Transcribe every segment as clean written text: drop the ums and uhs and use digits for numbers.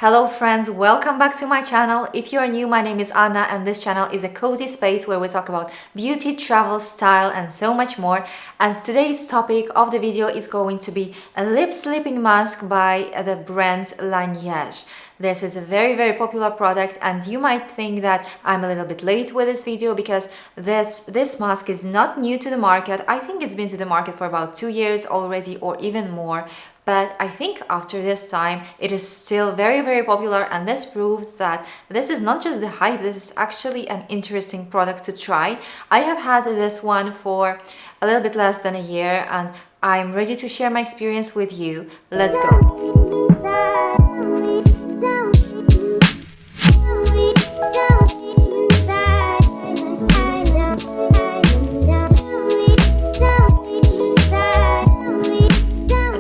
Hello friends, welcome back to my channel. If you are new, my name is Anna and this channel is a cozy space where we talk about beauty, travel, style and so much more. And today's topic of the video is going to be a lip sleeping mask by the brand Laneige. This is a very popular product and you might think that I'm a little bit late with this video because this mask is not new to the market. I think it's been to the market for about 2 years already or even more. But I think after this time, it is still very popular, and this proves that this is not just the hype, this is actually an interesting product to try. I have had this one for a little bit less than a year and I'm ready to share my experience with you. Let's go!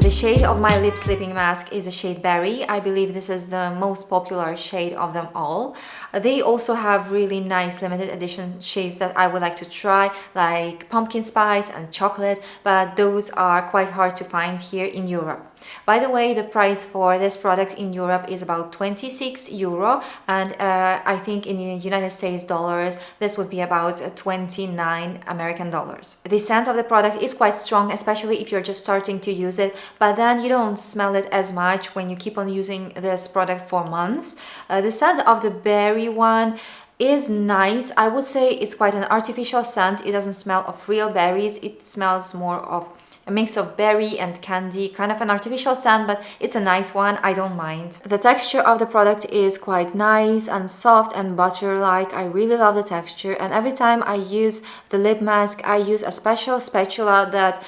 The shade of my lip sleeping mask is a shade Berry. I believe this is the most popular shade of them all. They also have really nice limited edition shades that I would like to try, like pumpkin spice and chocolate, but those are quite hard to find here in Europe. By the way, the price for this product in Europe is about 26 euro, and I think in United States dollars this would be about 29 American dollars. The scent of the product is quite strong, especially if you're just starting to use it, but then you don't smell it as much when you keep on using this product for months. The scent of the berry one is nice. I would say it's quite an artificial scent. It doesn't smell of real berries. It smells more of a mix of berry and candy, kind of an artificial scent, but it's a nice one. I don't mind. The texture of the product is quite nice and soft and butter-like. I really love the texture, and every time I use the lip mask, I use a special spatula that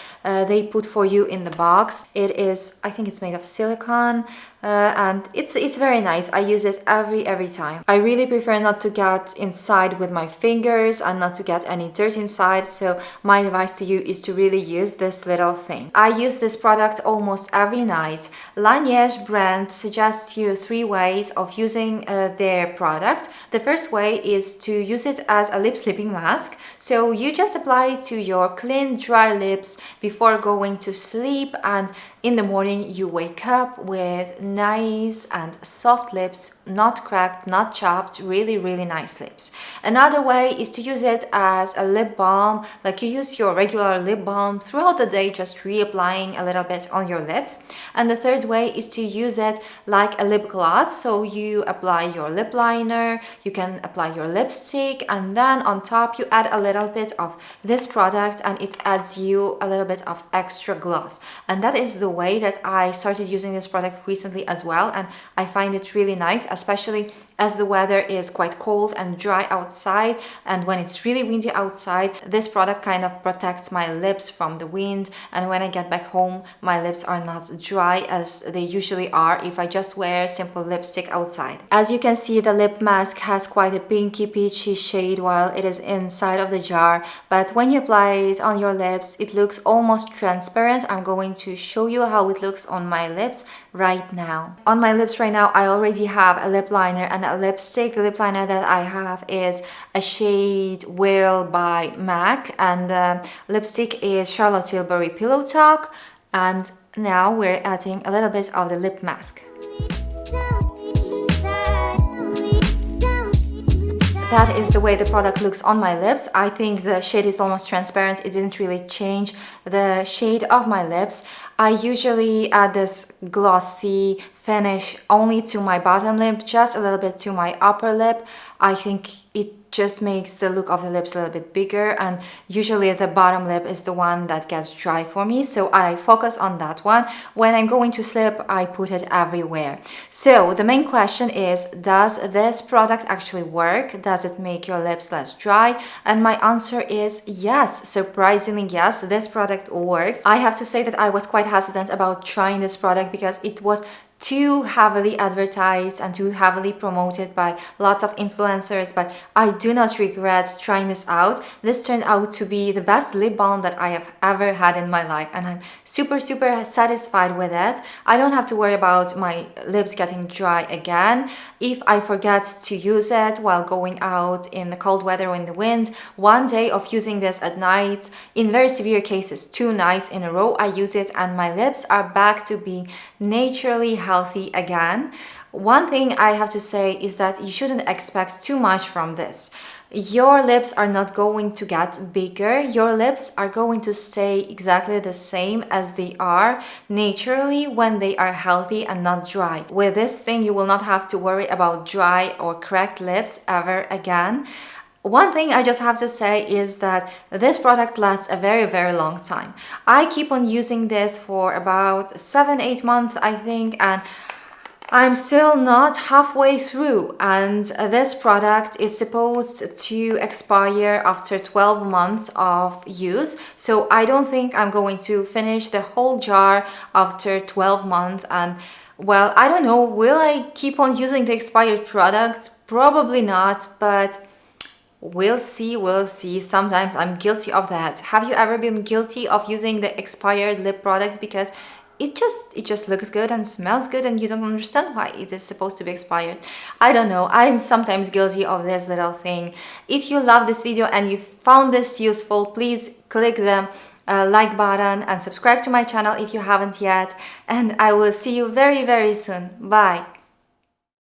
they put for you in the box. It is, I think it's made of silicone. And it's very nice. I use it every time. I really prefer not to get inside with my fingers and not to get any dirt inside, so my advice to you is to really use this little thing. I use this product almost every night. Laneige brand suggests you 3 ways of using their product. The first way is to use it as a lip sleeping mask. So you just apply it to your clean, dry lips before going to sleep, and in the morning you wake up with nice and soft lips, not cracked, not chapped, really nice lips. Another way is to use it as a lip balm, like you use your regular lip balm throughout the day, just reapplying a little bit on your lips. And the third way is to use it like a lip gloss, so you apply your lip liner, you can apply your lipstick, and then on top you add a little bit of this product and it adds you a little bit of extra gloss. And that is the way that I started using this product recently as well, and I find it really nice, especially as the weather is quite cold and dry outside, and when it's really windy outside, this product kind of protects my lips from the wind, and when I get back home my lips are not dry as they usually are if I just wear simple lipstick outside. As you can see, the lip mask has quite a pinky peachy shade while it is inside of the jar, but when you apply it on your lips it looks almost transparent. I'm going to show you how it looks on my lips right now. On my lips right now I already have a lip liner and a lipstick. The lip liner that I have is a shade Whirl by MAC, and the lipstick is Charlotte Tilbury Pillow Talk, and now we're adding a little bit of the lip mask. That is the way the product looks on my lips. I think the shade is almost transparent. It didn't really change the shade of my lips. I usually add this glossy finish only to my bottom lip, just a little bit to my upper lip. I think it just makes the look of the lips a little bit bigger, and usually the bottom lip is the one that gets dry for me, so I focus on that one. When I'm going to sleep I put it everywhere. So the main question is, does this product actually work? Does it make your lips less dry? And my answer is yes. Surprisingly yes, this product works. I have to say that I was quite hesitant about trying this product because it was too heavily advertised and too heavily promoted by lots of influencers, but I do not regret trying this out. This turned out to be the best lip balm that I have ever had in my life, and I'm super satisfied with it. I don't have to worry about my lips getting dry again. If I forget to use it while going out in the cold weather or in the wind, one day of using this at night, in very severe cases 2 nights in a row, I use it and my lips are back to being naturally healthy again. One thing I have to say is that you shouldn't expect too much from this. Your lips are not going to get bigger. Your lips are going to stay exactly the same as they are naturally when they are healthy and not dry. With this thing, you will not have to worry about dry or cracked lips ever again. One thing I just have to say is that this product lasts a very long time. I keep on using this for about 7-8 months, I think, and I'm still not halfway through, and this product is supposed to expire after 12 months of use. So I don't think I'm going to finish the whole jar after 12 months. And well, I don't know, will I keep on using the expired product? Probably not, but we'll see, we'll see. Sometimes I'm guilty of that. Have you ever been guilty of using the expired lip product because it just looks good and smells good and you don't understand why it is supposed to be expired? I don't know. I'm sometimes guilty of this little thing. If you love this video and you found this useful, please click the like button and subscribe to my channel if you haven't yet. And I will see you very soon. Bye.